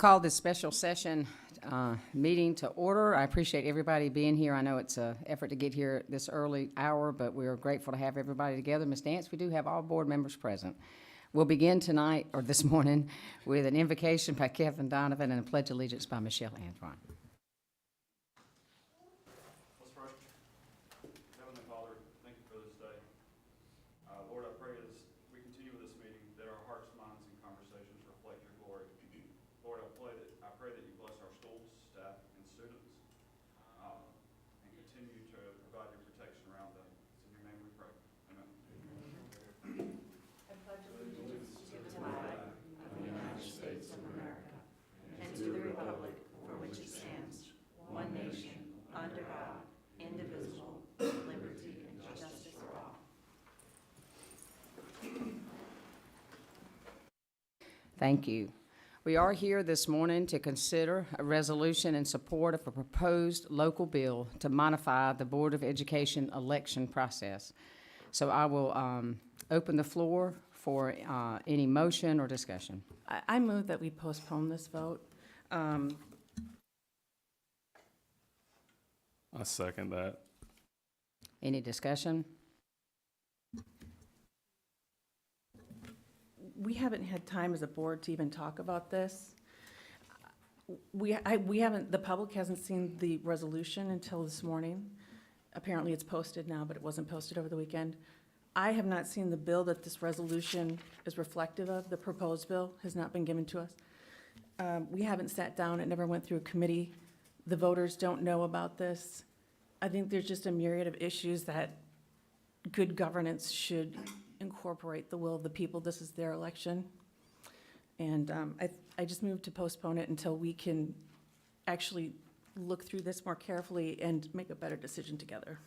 call this special session meeting to order. I appreciate everybody being here. I know it's an effort to get here this early hour, but we're grateful to have everybody together. Ms. Dance, we do have all board members present. We'll begin tonight, or this morning, with an invocation by Kevin Donovan and a pledge of allegiance by Michelle Antoine. Let's pray. Heavenly Father, thank you for this day. Lord, I pray as we continue with this meeting that our hearts, minds, and conversations reflect your glory. Lord, I pray that you bless our schools, staff, and students, and continue to provide your protection around them. It's in your name we pray. Amen. I pledge allegiance to the flag of the United States of America and to the republic for which it stands, one nation, under God, indivisible, with liberty and justice for all. Thank you. We are here this morning to consider a resolution in support of a proposed local bill to modify the Board of Education election process. So I will open the floor for any motion or discussion. I move that we postpone this vote. I second that. Any discussion? We haven't had time as a board to even talk about this. We haven't, the public hasn't seen the resolution until this morning. Apparently it's posted now, but it wasn't posted over the weekend. I have not seen the bill that this resolution is reflective of. The proposed bill has not been given to us. We haven't sat down. It never went through a committee. The voters don't know about this. I think there's just a myriad of issues that good governance should incorporate the will of the people. This is their election. And I just moved to postpone it until we can actually look through this more carefully and make a better decision together.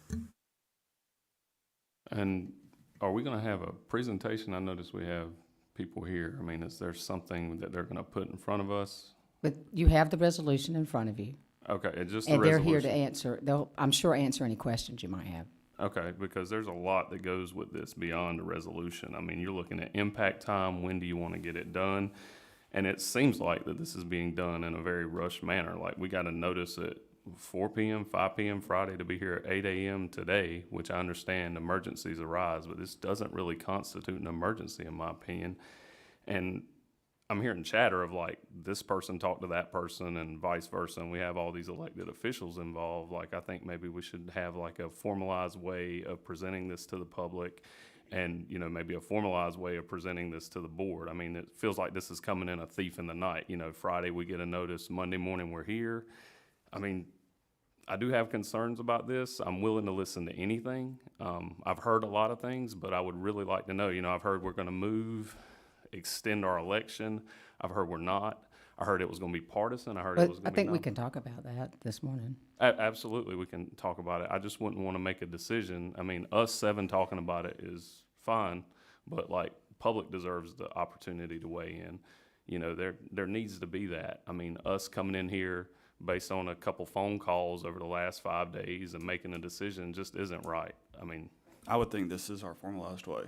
And are we going to have a presentation? I noticed we have people here. I mean, is there something that they're going to put in front of us? But you have the resolution in front of you. Okay, it's just the And they're resolution. here to answer, they'll, I'm sure, answer any questions you might have. Okay, because there's a lot that goes with this beyond the resolution. I mean, you're looking at impact time, when do you want to get it done? And it seems like that this is being done in a very rushed manner. Like, we got a notice at 4 p.m., 5 p.m. Friday to be here at 8 a.m. today, which I understand emergencies arise, but this doesn't really constitute an emergency in my opinion. And I'm hearing chatter of like, this person talked to that person and vice versa, and we have all these elected officials involved. Like, I think maybe we should have like a formalized way of presenting this to the public and, you know, maybe a formalized way of presenting this to the board. I mean, it feels like this is coming in a thief in the night. You know, Friday we get a notice, Monday morning we're here. I mean, I do have concerns about this. I'm willing to listen to anything. I've heard a lot of things, but I would really like to know, you know, I've heard we're gonna move, extend our election. I've heard we're not. I heard it was going to be partisan. I heard it was going to be I think we can talk about that this morning. Absolutely, we can talk about it. I just wouldn't want to make a decision. I mean, us 7 talking about it is fine, but like, public deserves the opportunity to weigh in. You know, there needs to be that. I mean, us coming in here based on a couple phone calls over the last 5 days and making a decision just isn't right. I mean, I would think this is our formalized way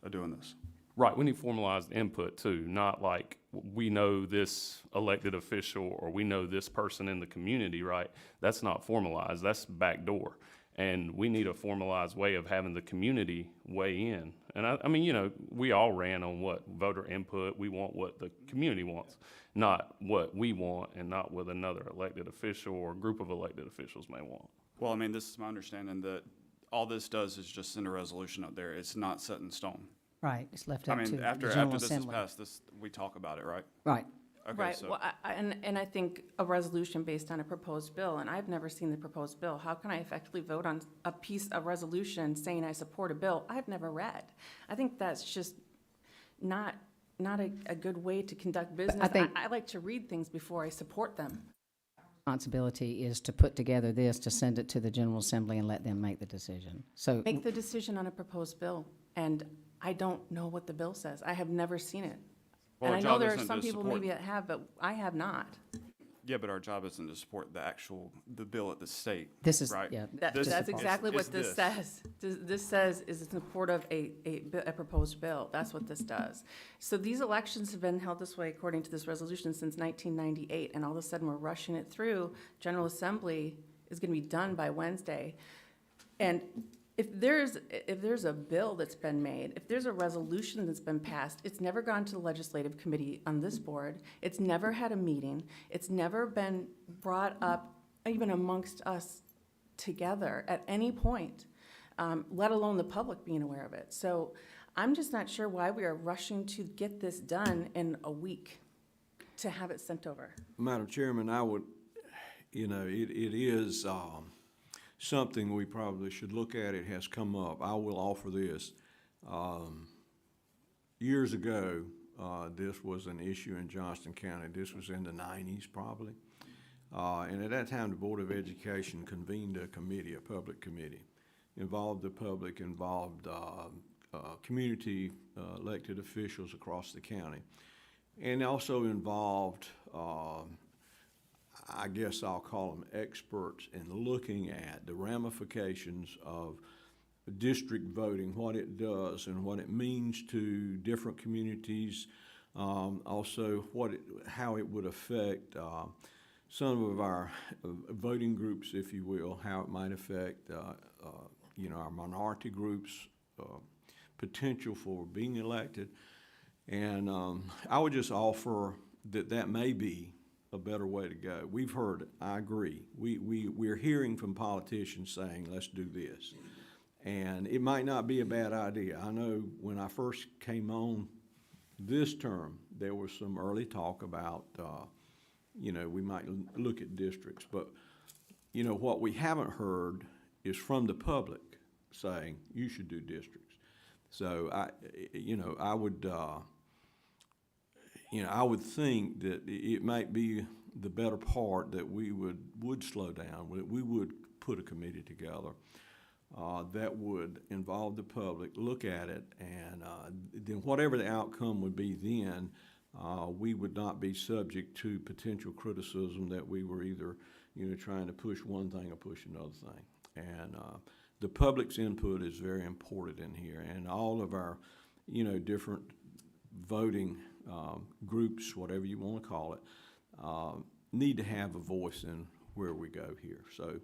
of doing this. right, we need formalized input too, not like we know this elected official or we know this person in the community, right? That's not formalized, that's backdoor. And we need a formalized way of having the community weigh in. And I mean, you know, we all ran on what voter input, we want what the community wants, not what we want and not what another elected official or group of elected officials may want. Well, I mean, this is my understanding that all this does is just send a resolution up there. It's not set in stone. Right, it's left I up to mean, the after General this is Assembly. passed, we talk about it, right? Right. Okay, Right, so, well, and I think a resolution based on a proposed bill, and I've never seen the proposed bill. How can I effectively vote on a piece of resolution saying I support a bill I've never read? I think that's just not a good way to conduct business. I like to read things before I support them. Responsibility is to put together this, to send it to the General Assembly and let them make the decision. So Make the decision on a proposed bill, and I don't know what the bill says. I have never seen it. well, And I our know job there are isn't some to people support- maybe that have, but I have not. Yeah, but our job isn't to support the bill at the state, This is, right? yeah. This- That's exactly what it's this says. This says is in support of a proposed bill. That's what this does. So these elections have been held this way according to this resolution since 1998, and all of a sudden we're rushing it through. General Assembly is going to be done by Wednesday. And if there's a bill that's been made, if there's a resolution that's been passed, it's never gone to the legislative committee on this board. It's never had a meeting. It's never been brought up even amongst us together at any point, let alone the public being aware of it. So I'm just not sure why we are rushing to get this done in a week to have it sent over. Madam Chairman, I would, it is something we probably should look at. It has come up. I will offer this. Years ago, this was an issue in Johnston County. This was in the 90s probably. And at that time, the Board of Education convened a committee, a public committee. Involved the public, involved community elected officials across the county. And also involved, I guess I'll call them experts in looking at the ramifications of district voting, what it does and what it means to different communities, also how it would affect some of our voting groups, if you will, how it might affect our minority groups' potential for being elected. And I would just offer that may be a better way to go. We've heard it, I agree. We're hearing from politicians saying, let's do this. And it might not be a bad idea. I know when I first came on this term, there was some early talk about, we might look at districts. But, what we haven't heard is from the public saying, you should do districts. So I would think that it might be the better part that we would slow down, that we would put a committee together that would involve the public, look at it, and then whatever the outcome would be then, we would not be subject to potential criticism that we were either, trying to push one thing or push another thing. And the public's input is very important in here, and all of our, different voting groups, whatever you want to call it, need to have a voice in where we go here. So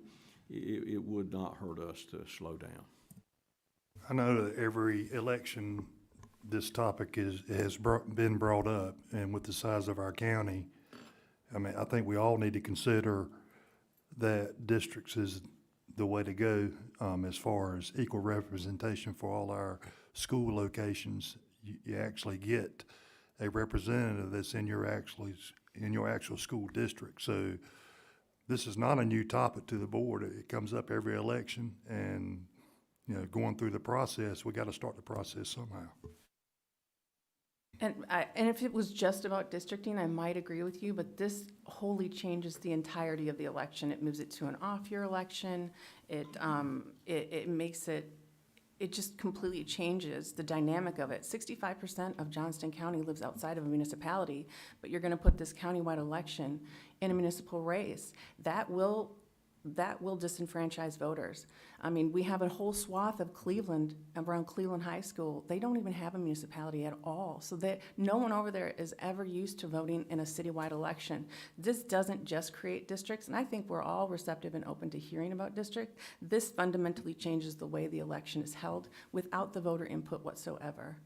it would not hurt us to slow down. I know that every election, this topic has been brought up, and with the size of our county, I think we all need to consider that districts is the way to go as far as equal representation for all our school locations. You actually get a representative that's in your actual school district. So this is not a new topic to the board. It comes up every election, and going through the process, we got to start the process somehow. And if it was just about districting, I might agree with you, but this wholly changes the entirety of the election. It moves it to an off-year election. It makes it, it just completely changes the dynamic of it. 65% of Johnston County lives outside of a municipality, but you're gonna put this countywide election in a municipal race. That will disenfranchise voters. I mean, we have a whole swath of Cleveland, around Cleveland High School. They don't even have a municipality at all. So that no one over there is ever used to voting in a citywide election. This doesn't just create districts, and I think we're all receptive and open to hearing about district. This fundamentally changes the way the election is held without the voter input whatsoever.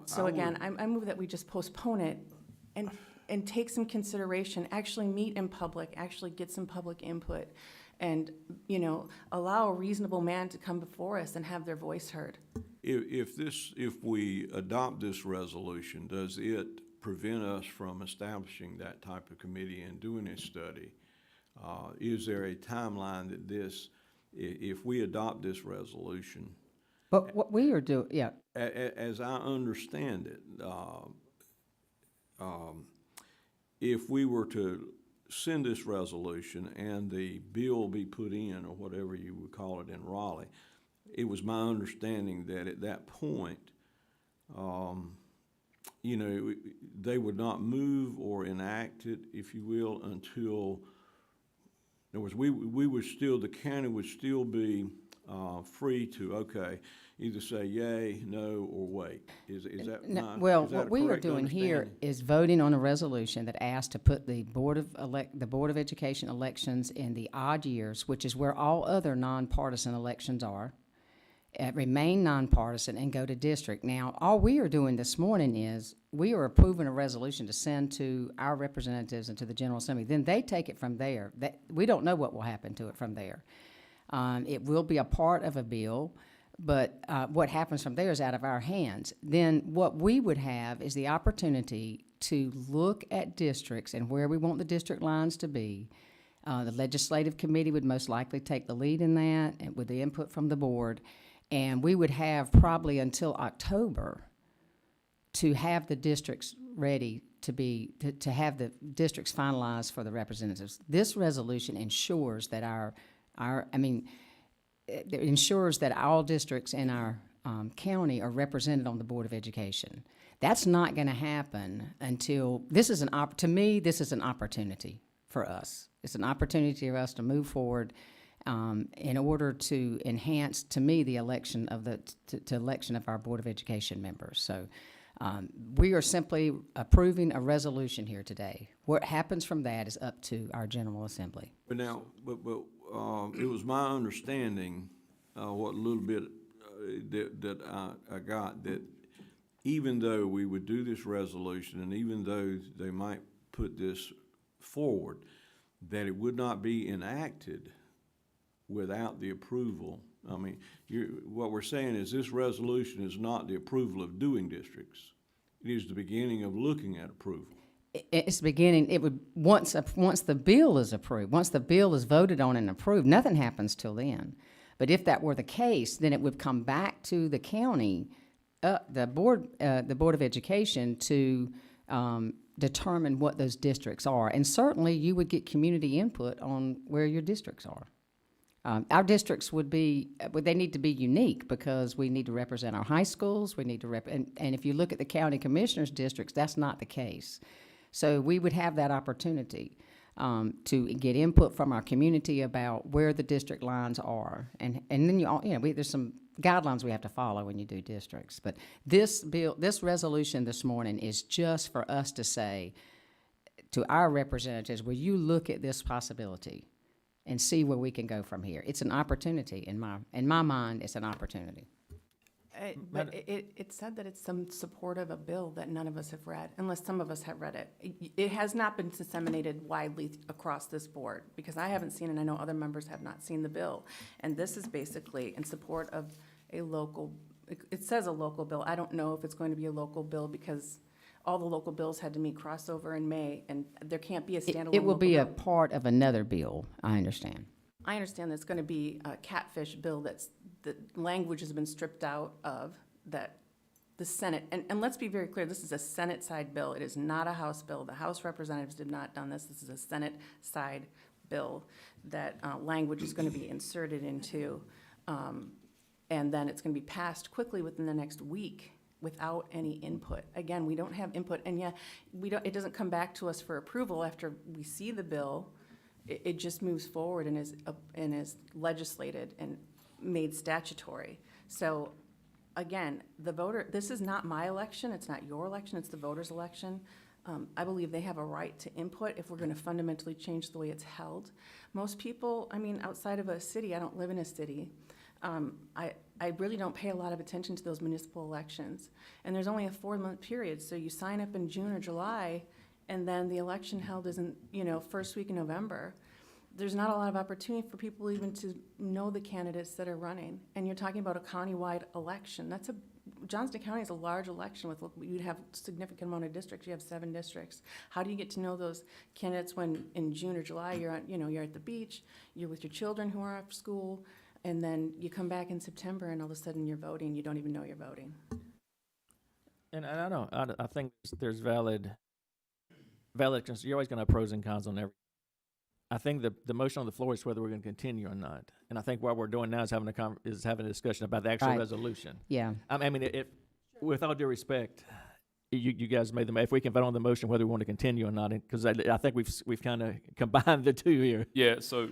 So again, I move that we just postpone it and take some consideration, actually meet in public, actually get some public input, and, allow a reasonable man to come before us and have their voice heard. If we adopt this resolution, does it prevent us from establishing that type of committee and doing a study? Is there a timeline that if we adopt this resolution? But what we are doing, yeah, As I understand it, if we were to send this resolution and the bill be put in, or whatever you would call it, in Raleigh, it was my understanding that at that point, you know, they would not move or enact it, if you will, until, in other words, we would still, the county would still be free to, okay, either say yay, no, or wait. Is that No, my, well, is that what a we are correct doing here understanding? is voting on a resolution that asks to put the Board of Education elections in the odd years, which is where all other nonpartisan elections are, remain nonpartisan and go to district. Now, all we are doing this morning is, we are approving a resolution to send to our representatives and to the General Assembly. Then they take it from there. We don't know what will happen to it from there. It will be a part of a bill, but what happens from there is out of our hands. Then what we would have is the opportunity to look at districts and where we want the district lines to be. The legislative committee would most likely take the lead in that, and with the input from the board. And we would have probably until October to have the districts ready to have the districts finalized for the representatives. This resolution ensures that it ensures that all districts in our county are represented on the Board of Education. That's not going to happen until, to me, this is an opportunity for us. It's an opportunity for us to move forward in order to enhance, to me, the election of election of our Board of Education members. So we are simply approving a resolution here today. What happens from that is up to our General Assembly. But now, it was my understanding, what little bit that I got, that even though we would do this resolution, and even though they might put this forward, that it would not be enacted without the approval. I mean, what we're saying is this resolution is not the approval of doing districts. It is the beginning of looking at approval. It's beginning, it would, once the bill is approved, once the bill is voted on and approved, nothing happens till then. But if that were the case, then it would come back to the county, the Board of Education to determine what those districts are. And certainly you would get community input on where your districts are. Our districts they need to be unique because we need to represent our high schools, we need to and if you look at the county commissioners' districts, that's not the case. So we would have that opportunity to get input from our community about where the district lines are. And then there's some guidelines we have to follow when you do districts. But this resolution this morning is just for us to say to our representatives, will you look at this possibility and see where we can go from here? It's an opportunity in my mind. It's an opportunity. But it said that it's some support of a bill that none of us have read, unless some of us have read it. It has not been disseminated widely across this board, because I haven't seen, and I know other members have not seen the bill. And this is basically in support of a local, it says a local bill. I don't know if it's going to be a local bill, because all the local bills had to meet crossover in May, and there can't be a standalone It will be a local bill. part of another bill, I understand. I understand there's going to be a catfish bill the language has been stripped out of, that the Senate, and let's be very clear, this is a Senate side bill. It is not a House bill. The House representatives did not done this. This is a Senate side bill that language is going to be inserted into, and then it's going to be passed quickly within the next week without any input. Again, we don't have input, and it doesn't come back to us for approval after we see the bill. It just moves forward and is legislated and made statutory. So again, this is not my election, it's not your election, it's the voters' election. I believe they have a right to input if we're gonna fundamentally change the way it's held. Most people, outside of a city, I don't live in a city, I really don't pay a lot of attention to those municipal elections. And there's only a 4-month period, so you sign up in June or July, and then the election held isn't, first week in November. There's not a lot of opportunity for people even to know the candidates that are running. And you're talking about a countywide election. Johnston County is a large election with, you'd have a significant amount of districts. You have 7 districts. How do you get to know those candidates when in June or July you're at the beach, you're with your children who are after school, and then you come back in September and all of a sudden you're voting, you don't even know you're voting. And I think there's valid concerns. You're always going to have pros and cons on every. I think the motion on the floor is whether we're going to continue or not. And I think what we're doing now is having a discussion about the actual Right. resolution. Yeah. If with all due respect, you guys made if we can vote on the motion whether we want to continue or not, because I think we've kind of combined the two here. Yeah, so,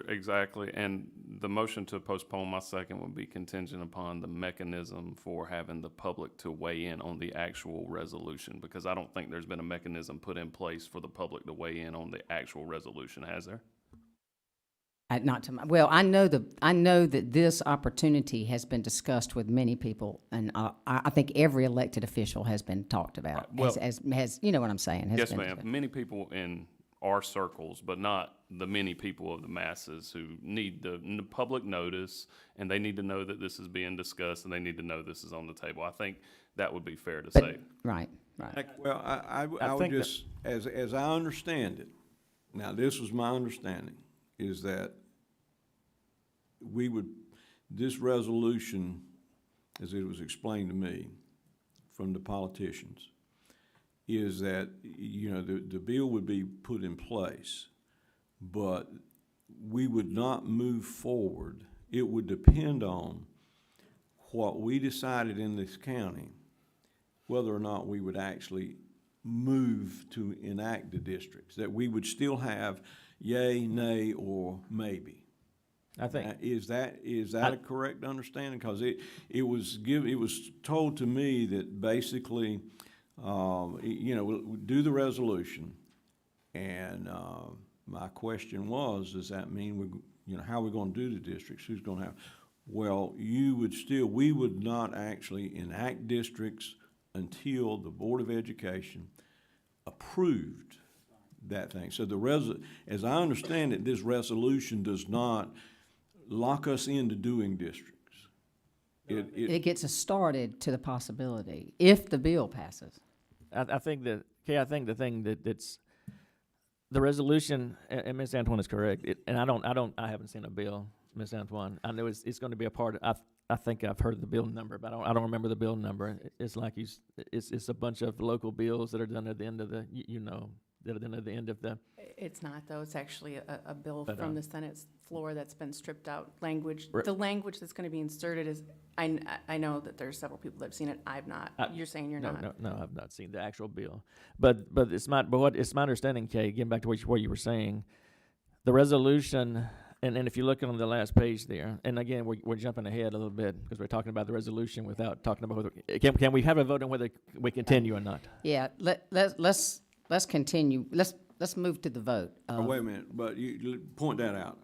exactly, and the motion to postpone, my second would be contingent upon the mechanism for having the public to weigh in on the actual resolution, because I don't think there's been a mechanism put in place for the public to weigh in on the actual resolution, has there? Not to my, well, I know that this opportunity has been discussed with many people, and I think every elected official has been talked about. Right, well- Has you know what I'm saying? Has Yes, been ma'am. discussed. Many people in our circles, but not the many people of the masses who need the public notice, and they need to know that this is being discussed, and they need to know this is on the table. I think that would be fair to But- say. Right. Well, I would think that- just, as I understand it, now this was my understanding, is that this resolution, as it was explained to me from the politicians, is that, the bill would be put in place, but we would not move forward. It would depend on what we decided in this county, whether or not we would actually move to enact the districts, that we would still have yay, nay, or maybe. I think Is that a correct understanding? Because it was told to me that basically, we'll do the resolution, and my question was, does that mean how are we going to do the districts? Who's going to have? Well, we would not actually enact districts until the Board of Education approved that thing. So as I understand it, this resolution does not lock us into doing districts. It gets us started to the possibility if the bill passes. I think that I think the thing that's the resolution, and Ms. Antoine is correct. And I haven't seen a bill, Ms. Antoine. I know it's going to be a part of. I think I've heard the bill number, but I don't remember the bill number. It's like it's a bunch of local bills that are done at the end of that are done at the end of the. It's not, though. It's actually a bill But, from the Senate's floor that's been stripped out language. Right. The language that's going to be inserted is, I know that there's several people that have seen it. I've not. You're saying you're not. No, I've not seen the actual bill. But it's my understanding, Kay, getting back to what you were saying, the resolution, and if you look on the last page there, and again, we're jumping ahead a little bit because we're talking about the resolution without talking about whether, can we have a vote on whether we continue or not? Yeah, let's continue. Let's move to the vote. Wait a minute, but you point that out.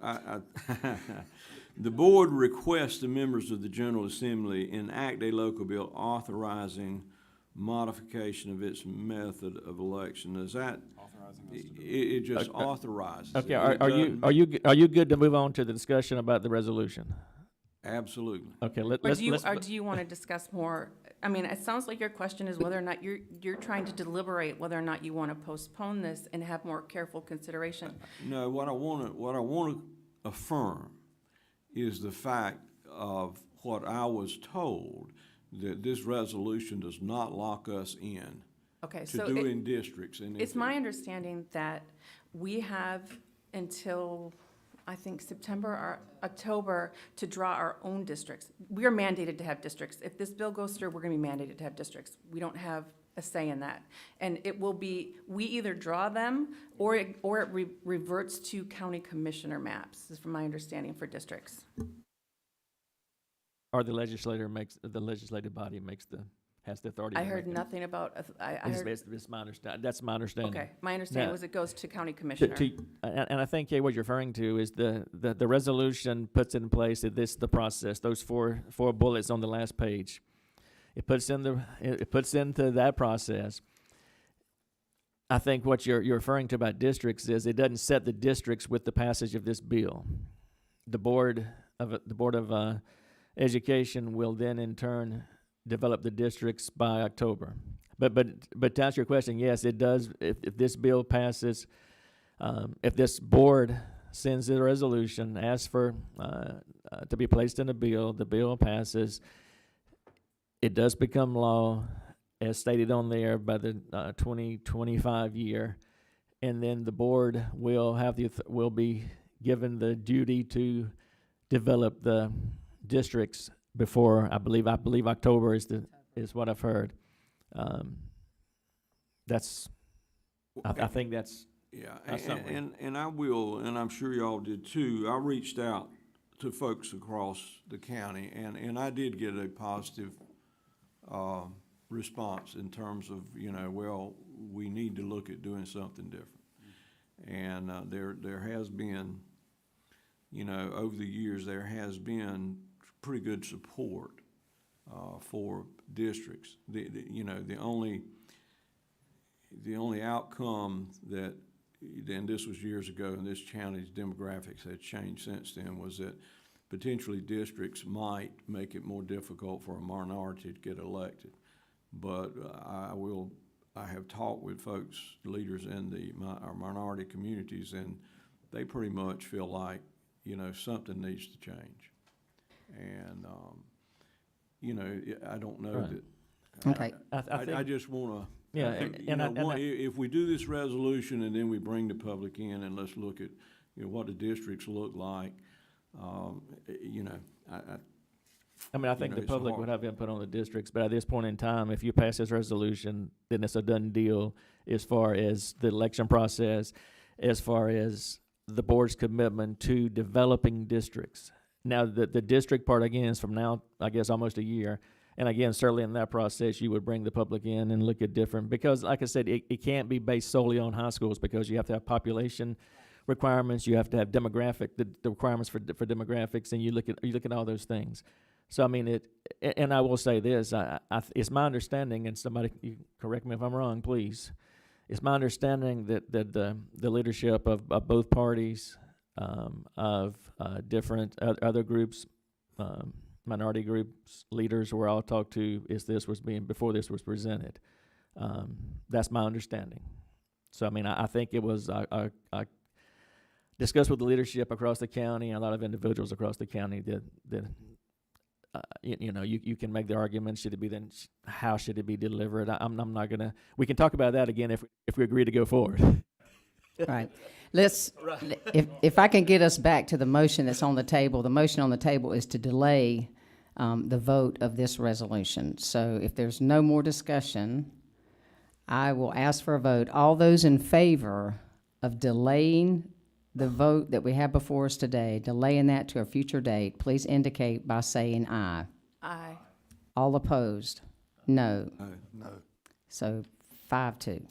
The board requests the members of the General Assembly enact a local bill authorizing modification of its method of election. Is that? It just authorizes. Okay, it. are you good to move on to the discussion about the resolution? Absolutely. Okay, Or let's. do you want to discuss more? I mean, it sounds like your question is whether or not you're trying to deliberate whether or not you want to postpone this and have more careful consideration. No, what I want to affirm is the fact of what I was told, that this resolution does not lock us in Okay, to so doing districts. And it's my understanding that we have until, I think, September or October to draw our own districts. We are mandated to have districts. If this bill goes through, we're going to be mandated to have districts. We don't have a say in that. And it will be, we either draw them or it reverts to county commissioner maps, is from my understanding, for districts. Or the legislative body has the authority. I to heard make nothing about, I it. heard, It's my understanding. That's my understanding. okay, my understanding Now, was it goes to county commissioner. And I think, Kay, what you're referring to is the resolution puts in place that the process, those four bullets on the last page. It puts into that process. I think what you're referring to about districts is it doesn't set the districts with the passage of this bill. The Board of Education will then in turn develop the districts by October. But to answer your question, yes, it does. If this bill passes, if this board sends a resolution, asks for to be placed in the bill passes, it does become law, as stated on there, by the 2025 year, and then the board will be given the duty to develop the districts before I believe October is what I've heard. that's, I think that's, Yeah, That's something. and I will, and I'm sure y'all did too. I reached out to folks across the county, and I did get a positive response in terms of, well, we need to look at doing something different. And there has been, over the years, there has been pretty good support for districts. The only outcome that, and this was years ago, and this county's demographics had changed since then, was that potentially districts might make it more difficult for a minority to get elected. But I have talked with folks, leaders in our minority communities, and they pretty much feel like, something needs to change. And, I don't know Right. that. Okay. I think, I just wanna. yeah, I think, and if we do this resolution and then we bring the public in and let's look at, what the districts look like, I mean, I think the it's public hard. would have input on the districts, but at this point in time, if you pass this resolution, then it's a done deal as far as the election process, as far as the board's commitment to developing districts. Now, the district part, again, is from now, I guess, almost a year. And again, certainly in that process, you would bring the public in and look at different, because like I said, it can't be based solely on high schools, because you have to have population requirements, you have to have demographic, the requirements for demographics, and you look at all those things. So I mean, and I will say this, it's my understanding, and somebody, you correct me if I'm wrong, please. It's my understanding that the leadership of both parties, of different other groups, minority groups, leaders were all talked to before this was presented. That's my understanding. So I mean, I think it was I discussed with the leadership across the county and a lot of individuals across the county that you can make the argument, should it be then, how should it be delivered? I'm not gonna, we can talk about that again if we agree to go forward. Right. If I can get us back to the motion that's on the table, the motion on the table is to delay the vote of this resolution. So if there's no more discussion, I will ask for a vote. All those in favor of delaying the vote that we have before us today, delaying that to a future date, please indicate by saying aye. Aye. All opposed? No. No. So 5-2.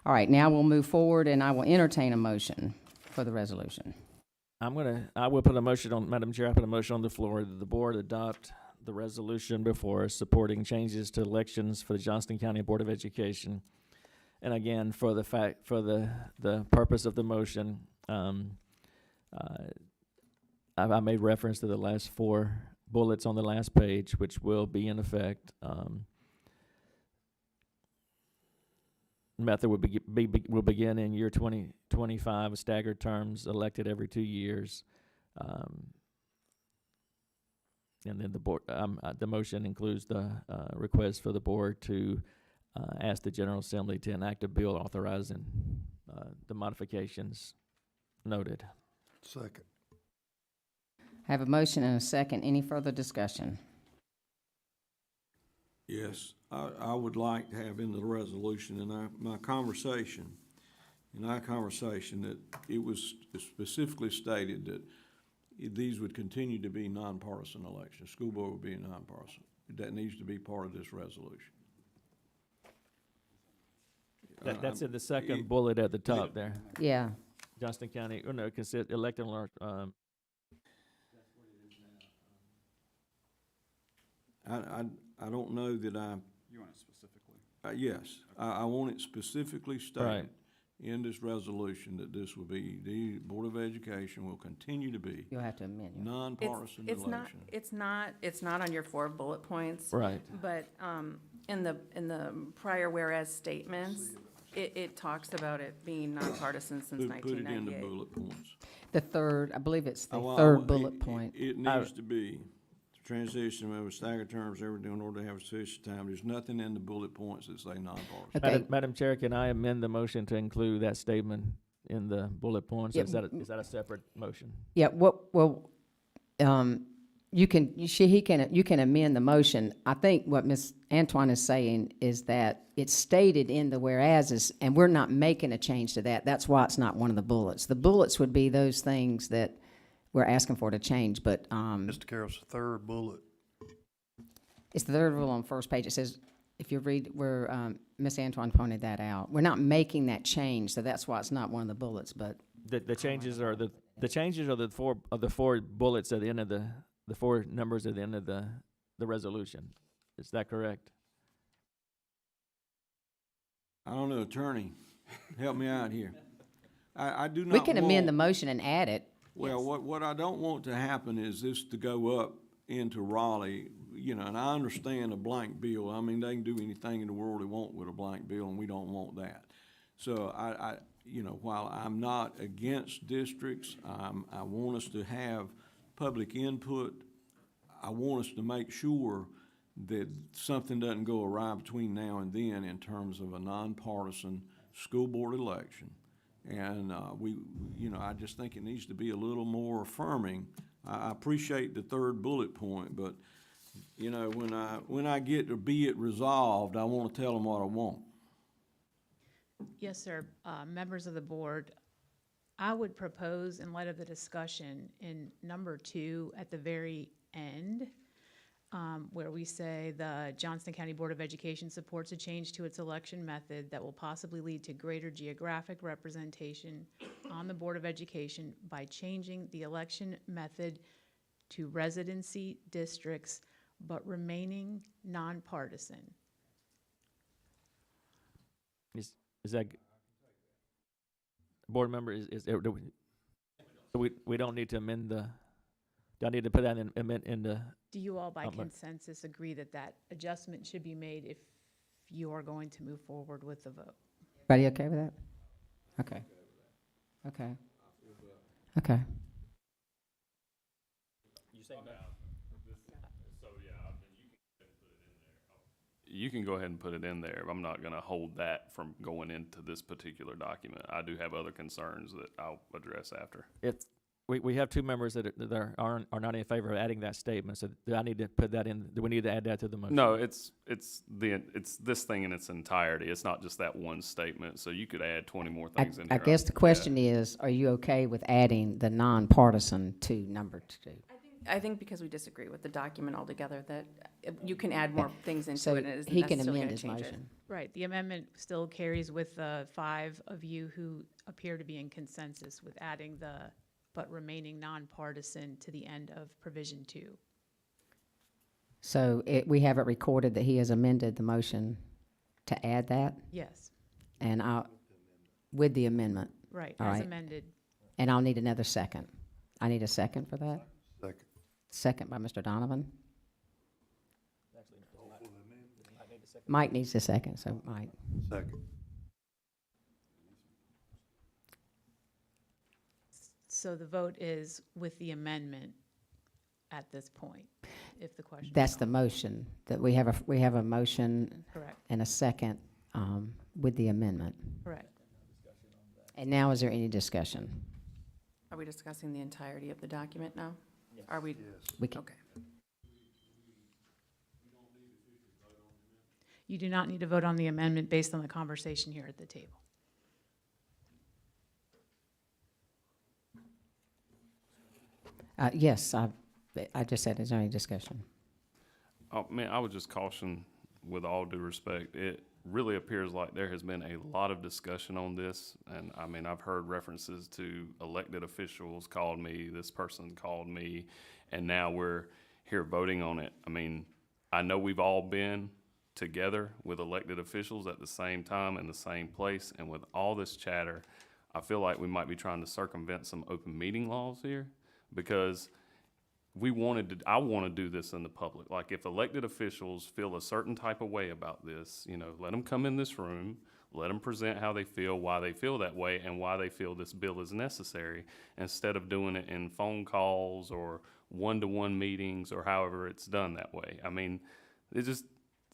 All right, now we'll move forward, and I will entertain a motion for the resolution. I will put a motion on, Madam Chair, I put a motion on the floor that the board adopt the resolution before us supporting changes to elections for the Johnston County Board of Education. And again, for the purpose of the motion, I made reference to the last 4 bullets on the last page, which will be in effect. Method will begin in year 2025 with staggered terms elected every 2 years. And then the board, the motion includes the request for the board to ask the General Assembly to enact a bill authorizing the modifications noted. Second. I have a motion and a second. Any further discussion? Yes, I would like to have in the resolution, in our conversation, that it was specifically stated that these would continue to be nonpartisan elections. School board would be nonpartisan. That needs to be part of this resolution. That's in the second bullet at the top there. Yeah. Johnston County, consider elected I don't know that You want it specifically? yes, I want it specifically Right. stated in this resolution that this will be, the Board of Education will continue to be You'll have to amend your. nonpartisan It's not, election. it's not on your 4 bullet points. Right. But, in the prior whereas statements, it talks about it being nonpartisan since Put it in the 1998. bullet points. The third, I believe it's the Oh, third bullet point. It needs to be transition with staggered terms, everything in order to have a sufficient time. There's nothing in the bullet points that say nonpartisan. Okay. Madam Chair, can I amend the motion to include that statement in the bullet points? Yep. Is that a separate motion? Yeah, You can, you can amend the motion. I think what Ms. Antoine is saying is that it's stated in the whereases, and we're not making a change to that. That's why it's not one of the bullets. The bullets would be those things that we're asking for to change, but, Mr. Carroll's third bullet. it's the third rule on the first page. It says, if you read where, Ms. Antoine pointed that out, we're not making that change, so that's why it's not one of the bullets, but The changes are the changes are the four bullets at the end of the four numbers at the end of the resolution. Is that correct? I don't know, attorney, help me out here. I do not we can amend the want- motion and add it. Well, what I don't want to happen is this to go up into Raleigh, you know, and I understand a blank bill. I mean, they can do anything in the world they want with a blank bill, and we don't want that. So you know, while I'm not against districts, I want us to have public input. I want us to make sure that something doesn't go awry between now and then in terms of a nonpartisan school board election. And you know, I just think it needs to be a little more affirming. I appreciate the third bullet point, but, you know, when I get to be it resolved, I want to tell them what I want. Yes, sir. Members of the board, I would propose, in light of the discussion, in number 2 at the very end, where we say the Johnston County Board of Education supports a change to its election method that will possibly lead to greater geographic representation on the Board of Education by changing the election method to residency districts, but remaining nonpartisan. Is that board member do we don't need to amend the? Do I need to put that in the? Do you all by But- consensus agree that that adjustment should be made if you are going to move forward with the vote? Everybody okay with that? Okay. Okay. Okay. You can go ahead and put it in there. I'm not gonna hold that from going into this particular document. I do have other concerns that I'll address after. If we have two members that are not in favor of adding that statement, so do I need to put that in? Do we need to add that to the motion? No, it's this thing in its entirety. It's not just that one statement, so you could add 20 more things in I here. guess the question is, are you okay with adding the nonpartisan to number 2? I think because we disagree with the document altogether, that you can add more things into So it, and it isn't he can necessarily amend gonna his change it. motion. Right, the amendment still carries with the 5 of you who appear to be in consensus with adding the, but remaining nonpartisan to the end of provision 2. So we have it recorded that he has amended the motion to add that, Yes, and with the amendment, right, All as right. amended. and I'll need another second. I need a second for that? Second. Second by Mr. Donovan. Mike needs a second, so Mike. Second. So the vote is with the amendment at this point, if the question. That's the motion, that we have a motion Correct, and a second with the amendment. correct. And now, is there any discussion? Are we discussing the entirety of the document now? Are we, Yes. We can, okay. You do not need to vote on the amendment based on the conversation here at the table. yes, I just said, is there any discussion? Oh, man, I would just caution, with all due respect, it really appears like there has been a lot of discussion on this. And I mean, I've heard references to elected officials called me, this person called me, and now we're here voting on it. I mean, I know we've all been together with elected officials at the same time in the same place. And with all this chatter, I feel like we might be trying to circumvent some open meeting laws here, because I want to do this in the public. Like, if elected officials feel a certain type of way about this, you know, let them come in this room, let them present how they feel, why they feel that way, and why they feel this bill is necessary, instead of doing it in phone calls or one-to-one meetings or however it's done that way. I mean, it just,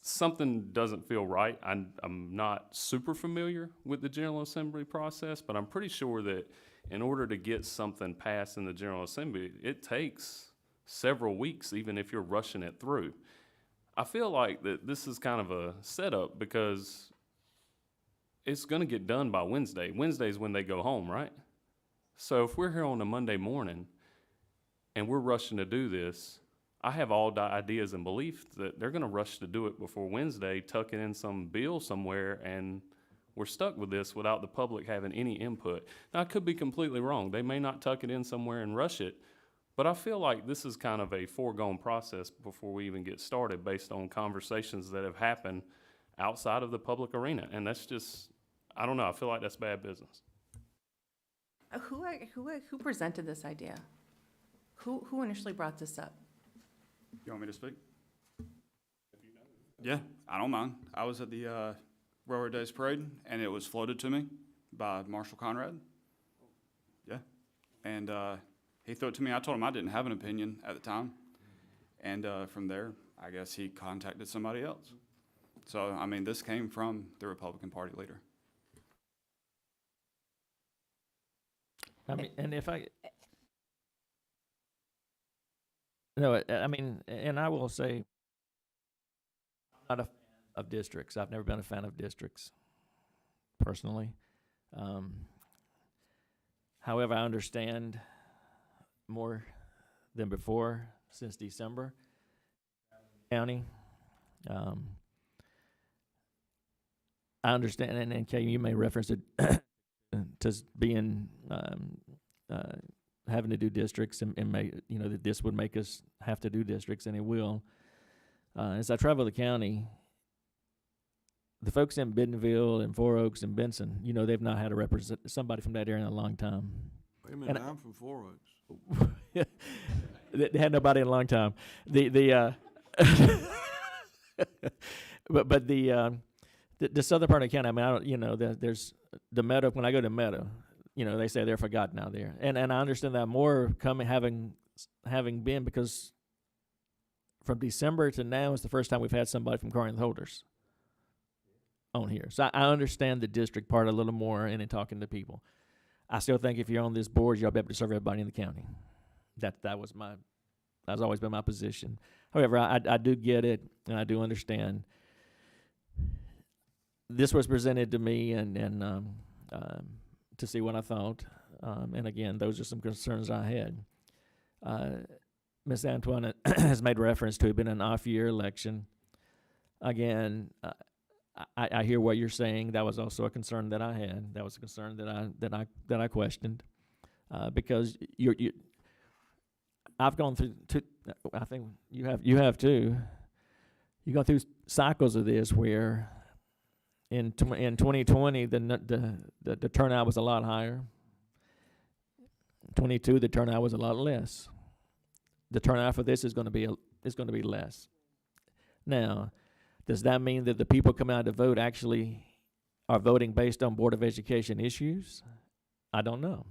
something doesn't feel right. I'm not super familiar with the General Assembly process, but I'm pretty sure that in order to get something passed in the General Assembly, it takes several weeks, even if you're rushing it through. I feel like that this is kind of a setup because it's going to get done by Wednesday. Wednesday's when they go home, right? So if we're here on a Monday morning and we're rushing to do this, I have all the ideas and beliefs that they're going to rush to do it before Wednesday, tuck it in some bill somewhere, and we're stuck with this without the public having any input. Now, I could be completely wrong. They may not tuck it in somewhere and rush it, but I feel like this is kind of a foregone process before we even get started based on conversations that have happened outside of the public arena. And that's just, I don't know, I feel like that's bad business. Who presented this idea? Who initially brought this up? You want me to speak? Yeah, I don't mind. I was at the Railroad Days Parade, and it was floated to me by Marshall Conrad. Yeah, and he threw it to me. I told him I didn't have an opinion at the time, and from there, I guess he contacted somebody else. So, I mean, this came from the Republican Party leader. I mean, and if I, no, I mean, and I will say, I'm not a fan of districts. I've never been a fan of districts, personally. However, I understand more than before since December. County, I understand, and Kay, you may reference it to being having to do districts, and may, you know, that this would make us have to do districts, and it will. As I travel the county, the folks in Bentonville and Four Oaks and Benson, you know, they've not had a somebody from that area in a long time. Wait a minute, And I'm from Four Oaks. They had nobody in a long time. But the southern part of the county, I mean, I don't, you know, there's the Meadow. When I go to Meadow, you know, they say they're forgotten out there, and I understand that more having been, because from December to now is the first time we've had somebody from Corinth Holders on here. So I understand the district part a little more, and in talking to people, I still think if you're on this board, you'll be able to serve everybody in the county. That's always been my position. However, I do get it, and I do understand. This was presented to me, and to see what I thought. And again, those are some concerns I had. Ms. Antoinette has made reference to it being an off-year election. Again, I hear what you're saying. That was also a concern that I had. That was a concern that I questioned, because I've gone through I think you have too. You go through cycles of this where in 2020 the turnout was a lot higher. 22 the turnout was a lot less. The turnout for this is going to be less. Now, does that mean that the people coming out to vote actually are voting based on Board of Education issues? I don't know.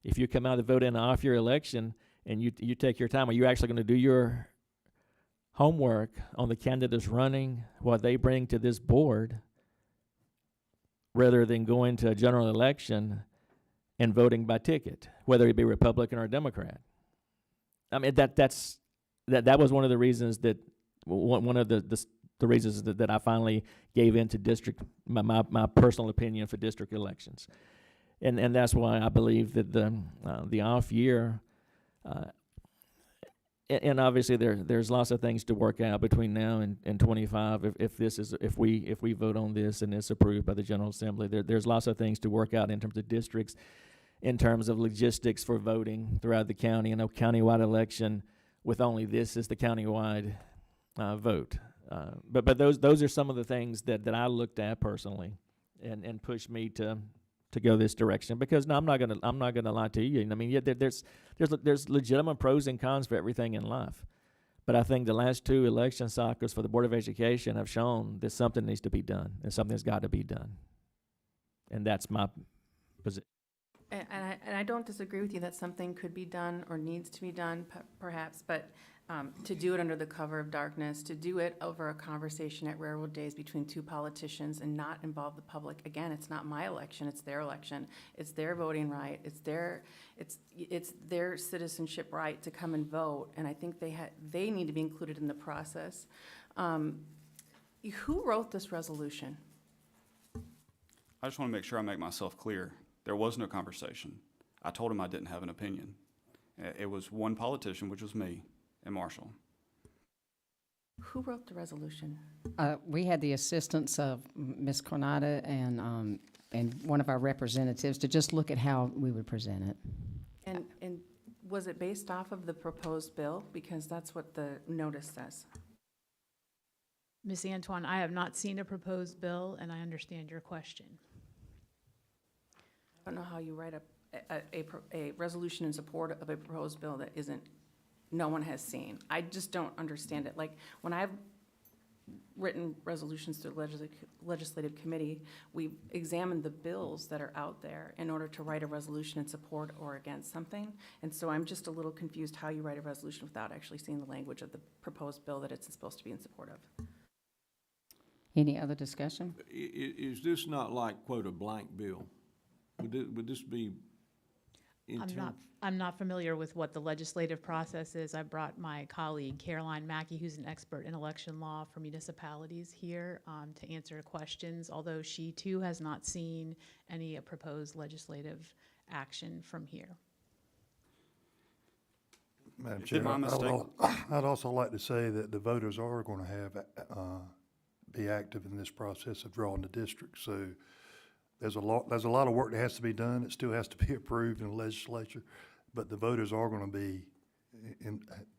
If you come out to vote in an off-year election and you take your time, are you actually going to do your homework on the candidates running, what they bring to this board, rather than going to a general election and voting by ticket, whether it be Republican or Democrat? I mean, that was one of the reasons that one of the reasons that I finally gave in to district, my personal opinion for district elections. And that's why I believe that the off year, and obviously there's lots of things to work out between now and 25. If we vote on this and it's approved by the General Assembly, there's lots of things to work out in terms of districts, in terms of logistics for voting throughout the county. And a countywide election with only this is the countywide vote. But those are some of the things that I looked at personally and pushed me to go this direction, because no, I'm not gonna lie to you. I mean, yeah, there's legitimate pros and cons for everything in life, but I think the last two election cycles for the Board of Education have shown that something needs to be done, and something's got to be done, and that's my position. And I don't disagree with you that something could be done or needs to be done, perhaps, but to do it under the cover of darkness, to do it over a conversation at Railroad Days between two politicians and not involve the public. Again, it's not my election, it's their election. It's their voting right, it's their citizenship right to come and vote, and I think they need to be included in the process. Who wrote this resolution? I just want to make sure I make myself clear. There was no conversation. I told him I didn't have an opinion. It was one politician, which was me, and Marshall. Who wrote the resolution? We had the assistance of Ms. Cornada and one of our representatives to just look at how we would present it. And was it based off of the proposed bill? Because that's what the notice says. Ms. Antoine, I have not seen a proposed bill, and I understand your question. I don't know how you write a resolution in support of a proposed bill that no one has seen. I just don't understand it. Like, when I've written resolutions through legislative committee, we've examined the bills that are out there in order to write a resolution in support or against something. And so I'm just a little confused how you write a resolution without actually seeing the language of the proposed bill that it's supposed to be in support of. Any other discussion? Is this not like, quote, a blank bill? Would this be I'm not familiar with what the legislative process is. I brought my colleague Caroline Mackey, who's an expert in election law for municipalities here, to answer questions, although she too has not seen any proposed legislative action from here. Madam Is it Chair, my mistake? I'd also like to say that the voters are going to be active in this process of drawing the district. So there's a lot of work that has to be done. It still has to be approved in the legislature, but the voters are going to be,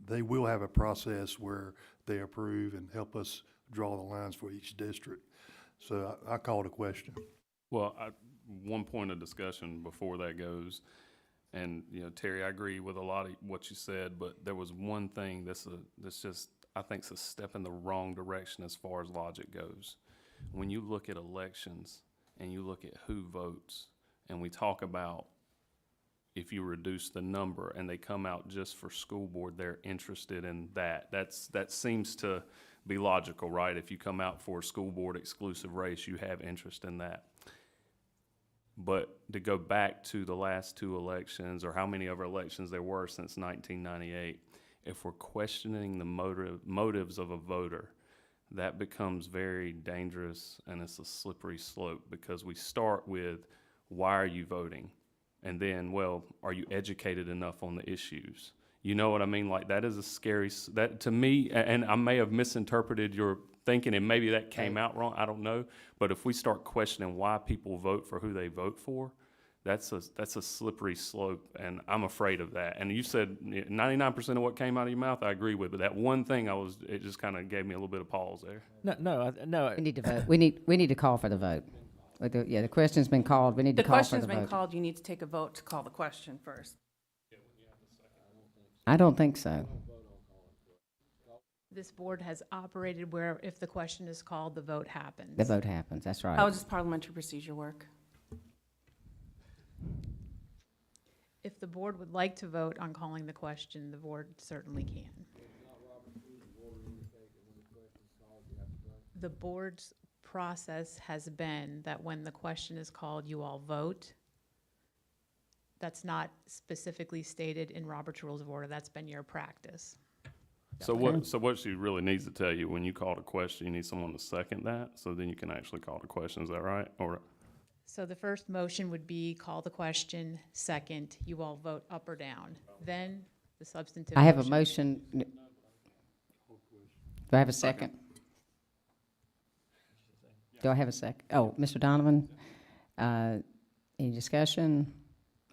they will have a process where they approve and help us draw the lines for each district. So I called a question. Well, one point of discussion before that goes, and, Terry, I agree with a lot of what you said, but there was one thing that's just, I think, it's a step in the wrong direction as far as logic goes. When you look at elections and you look at who votes, and we talk about if you reduce the number and they come out just for school board, they're interested in that. That seems to be logical, right? If you come out for a school board exclusive race, you have interest in that. But to go back to the last two elections, or how many other elections there were since 1998, if we're questioning the motives of a voter, that becomes very dangerous, and it's a slippery slope, because we start with, why are you voting? And then, well, are you educated enough on the issues? You know what I mean? Like, that is a scary, that to me, and I may have misinterpreted your thinking, and maybe that came out wrong, I don't know. But if we start questioning why people vote for who they vote for, that's a slippery slope, and I'm afraid of that. And you said 99% of what came out of your mouth I agree with, but that one thing it just kind of gave me a little bit of pause there. No. We need to vote. We need to call for the vote. The question's been called. We need to The call for the question's been vote. called, you need to take a vote to call the question first. I don't think so. This board has operated where if the question is called, the vote happens. The vote happens, that's right. That was just parliamentary procedure work. If the board would like to vote on calling the question, the board certainly can. The board's process has been that when the question is called, you all vote. That's not specifically stated in Robert's Rules of Order. That's been your practice. So what she really needs to tell you, when you call a question, you need someone to second that, so then you can actually call the question. Is that right? Or So the first motion would be call the question. Second, you all vote up or down. Then the substantive I have a motion. motion. Do I have a second? Do I have a second? Oh, Mr. Donovan, any discussion?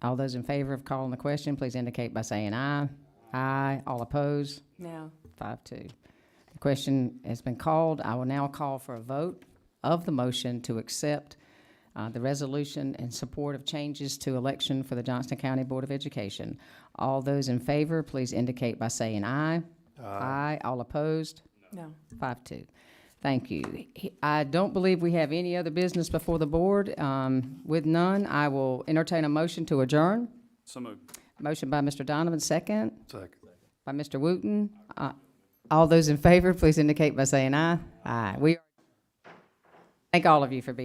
All those in favor of calling the question, please indicate by saying aye. Aye. All opposed? No. 5-2. The question has been called. I will now call for a vote of the motion to accept the resolution in support of changes to election for the Johnston County Board of Education. All those in favor, please indicate by saying aye. Aye. All opposed? No. 5-2. Thank you. I don't believe we have any other business before the board. With none, I will entertain a motion to adjourn. So moved. Motion by Mr. Donovan, second. Second. by Mr. Wooten. All those in favor, please indicate by saying aye. Aye. Thank all of you for being